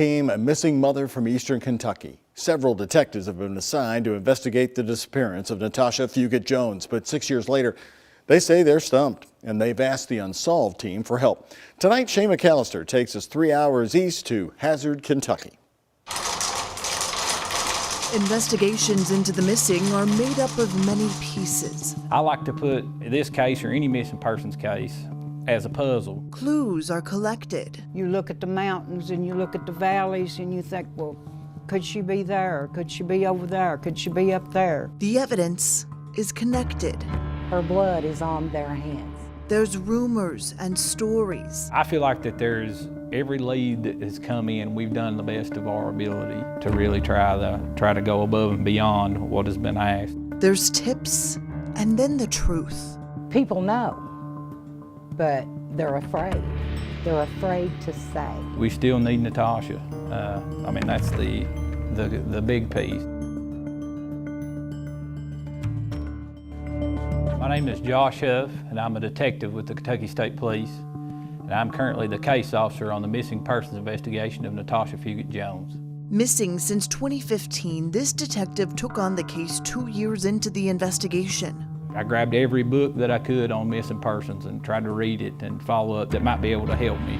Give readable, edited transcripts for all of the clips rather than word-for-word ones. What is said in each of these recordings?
A missing mother from eastern Kentucky. Several detectives have been assigned to investigate the disappearance of Natasha Fugate-Jones, but 6 years later, they say they're stumped, and they've asked the UNSOLVED team for help. Tonight, Shane McAllister takes us 3 hours east to Hazard, Kentucky. Investigations into the missing are made up of many pieces. I like to put this case or any missing persons case as a puzzle. Clues are collected. You look at the mountains and you look at the valleys and you think, well, could she be there? Could she be over there? Could she be up there? The evidence is connected. Her blood is on their hands. There's rumors and stories. I feel like that there's every lead that has come in, we've done the best of our ability to really try to go above and beyond what has been asked. There's tips and then the truth. People know, but they're afraid. They're afraid to say. We still need Natasha. I mean, that's the big piece. My name is Josh Huff, and I'm a detective with the Kentucky State Police, and I'm currently the case officer on the missing persons investigation of Natasha Fugate-Jones. Missing since 2015, this detective took on the case 2 years into the investigation. I grabbed every book that I could on missing persons and tried to read it and follow up that might be able to help me.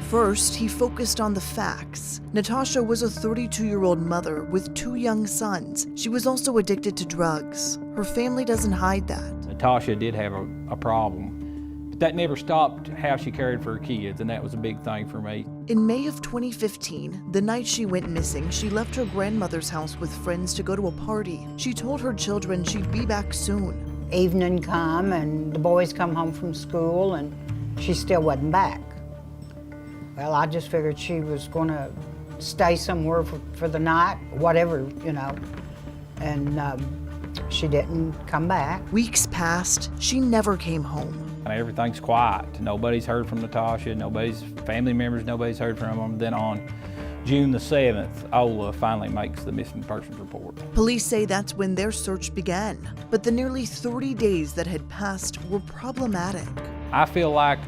First, he focused on the facts. Natasha was a 32-year-old mother with 2 young sons. She was also addicted to drugs. Her family doesn't hide that. Natasha did have a problem, but that never stopped how she cared for her kids, and that was a big thing for me. In May of 2015, the night she went missing, she left her grandmother's house with friends to go to a party. She told her children she'd be back soon. Evening come and the boys come home from school and she still wasn't back. Well, I just figured she was going to stay somewhere for the night, whatever, you know, and she didn't come back. Weeks passed, she never came home. And everything's quiet. Nobody's heard from Natasha, nobody's family members, nobody's heard from them. Then on June the 7th, Ola finally makes the missing persons report. Police say that's when their search began, but the nearly 30 days that had passed were problematic. I feel like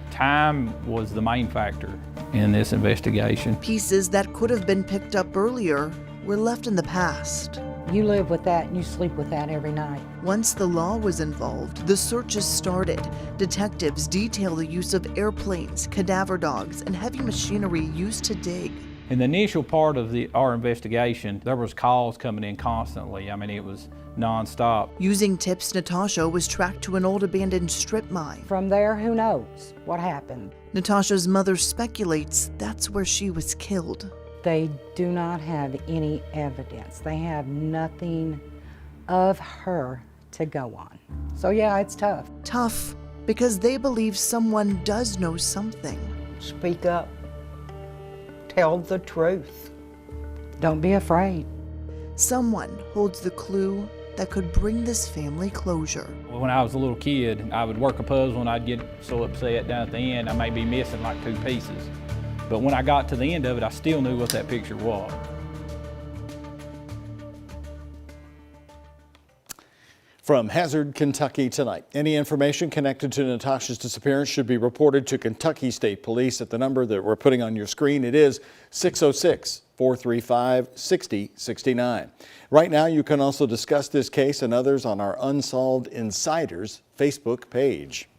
time was the main factor in this investigation. Pieces that could have been picked up earlier were left in the past. You live with that and you sleep with that every night. Once the law was involved, the searches started. Detectives detail the use of airplanes, cadaver dogs, and heavy machinery used to dig. In the initial part of our investigation, there was calls coming in constantly. I mean, it was nonstop. Using tips, Natasha was tracked to an old abandoned strip mine. From there, who knows what happened? Natasha's mother speculates that's where she was killed. They do not have any evidence. They have nothing of her to go on. So yeah, it's tough. Tough because they believe someone does know something. Speak up. Tell the truth. Don't be afraid. Someone holds the clue that could bring this family closure. When I was a little kid, I would work a puzzle and I'd get so upset down at the end I may be missing like 2 pieces. But when I got to the end of it, I still knew what that picture was. From Hazard, Kentucky tonight. Any information connected to Natasha's disappearance should be reported to Kentucky State Police at the number that we're putting on your screen. It is 606-435-6069. Right now, you can also discuss this case and others on our Unsolved Insiders Facebook page.